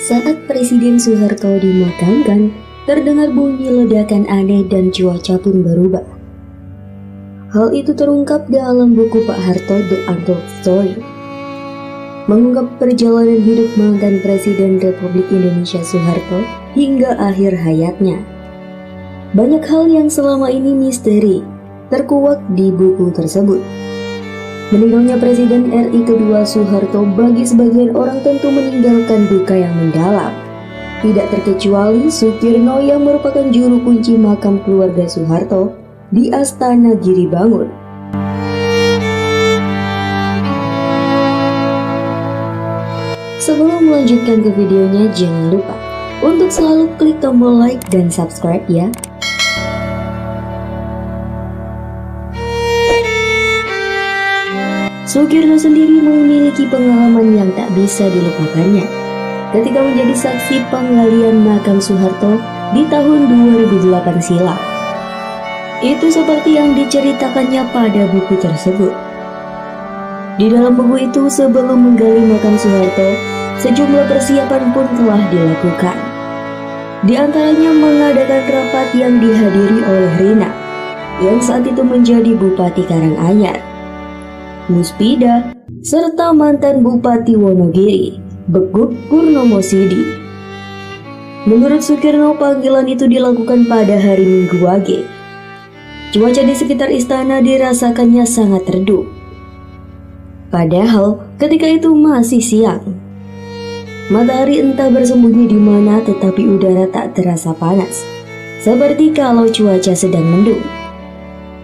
Saat Presiden Soeharto dimakamkan, terdengar bunyi ledakan aneh dan cuaca pun berubah. Hal itu terungkap dalam buku Pak Harto The Untold Story, mengungkap perjalanan hidup mantan Presiden Republik Indonesia Soeharto hingga akhir hayatnya. Banyak hal yang selama ini misteri terkuak di buku tersebut. Meninggalnya Presiden RI kedua Soeharto bagi sebagian orang tentu meninggalkan duka yang mendalam. Tidak terkecuali Sukirno yang merupakan juru kunci makam keluarga Soeharto di Astana Giribangun. Sebelum melanjutkan ke videonya, jangan lupa untuk selalu klik tombol like dan subscribe ya. Sukirno sendiri memiliki pengalaman yang tak bisa dilupakannya ketika menjadi saksi penggalian makam Soeharto di tahun 2008 silam. Itu seperti yang diceritakannya pada buku tersebut. Di dalam buku itu, sebelum menggali makam Soeharto, sejumlah persiapan pun telah dilakukan. Di antaranya mengadakan rapat yang dihadiri oleh Rina, yang saat itu menjadi Bupati Karanganyar, Muspida, serta mantan Bupati Wonogiri, Beguk Purnomo Sidi. Menurut Sukirno, panggilan itu dilakukan pada hari Minggu Wage. Cuaca di sekitar istana dirasakannya sangat redup. Padahal ketika itu masih siang. Matahari entah bersembunyi di mana, tetapi udara tak terasa panas, seperti kalau cuaca sedang mendung.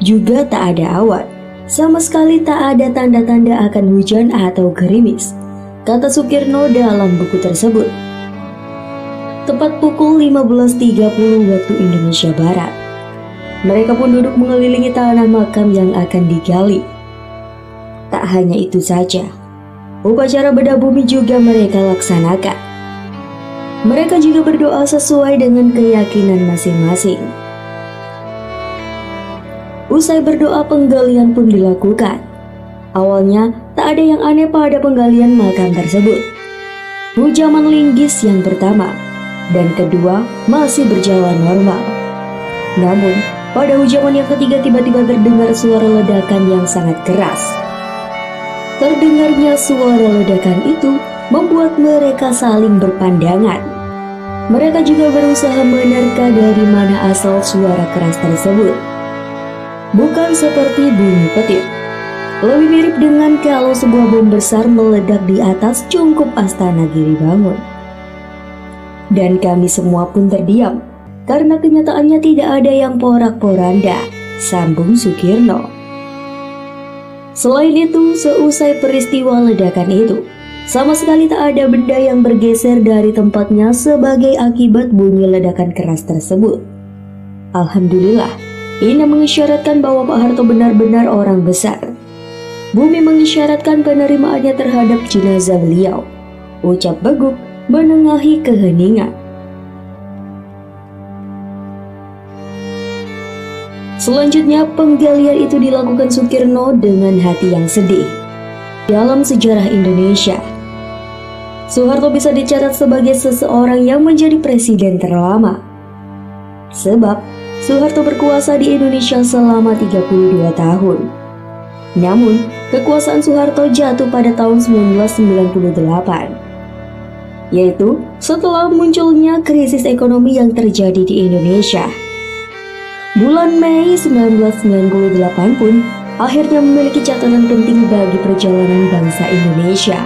Juga tak ada awan. Sama sekali tak ada tanda-tanda akan hujan atau gerimis, kata Sukirno dalam buku tersebut. Tepat pukul 15.30 waktu Indonesia Barat, mereka pun duduk mengelilingi tanah makam yang akan digali. Tak hanya itu saja, upacara bedah bumi juga mereka laksanakan. Mereka juga berdoa sesuai dengan keyakinan masing-masing. Usai berdoa, penggalian pun dilakukan. Awalnya tak ada yang aneh pada penggalian makam tersebut. Hujaman linggis yang pertama dan kedua masih berjalan normal. Namun pada hujaman yang ketiga tiba-tiba terdengar suara ledakan yang sangat keras. Terdengarnya suara ledakan itu membuat mereka saling berpandangan. Mereka juga berusaha menerka dari mana asal suara keras tersebut. Bukan seperti bunyi petir. Lebih mirip dengan kalau sebuah bom besar meledak di atas cungkup Astana Giribangun. Dan kami semua pun terdiam, karena kenyataannya tidak ada yang porak-poranda, sambung Sukirno. Selain itu, seusai peristiwa ledakan itu, sama sekali tak ada benda yang bergeser dari tempatnya sebagai akibat bunyi ledakan keras tersebut. Alhamdulillah, ini mengisyaratkan bahwa Pak Harto benar-benar orang besar. Bumi mengisyaratkan penerimaannya terhadap jenazah beliau, ucap Beguk menengahi keheningan. Selanjutnya, penggalian itu dilakukan Sukirno dengan hati yang sedih. Dalam sejarah Indonesia, Soeharto bisa dicatat sebagai seseorang yang menjadi presiden terlama. Sebab Soeharto berkuasa di Indonesia selama 32 tahun. Namun, kekuasaan Soeharto jatuh pada tahun 1998, yaitu setelah munculnya krisis ekonomi yang terjadi di Indonesia. Bulan Mei 1998 pun akhirnya memiliki catatan penting bagi perjalanan bangsa Indonesia.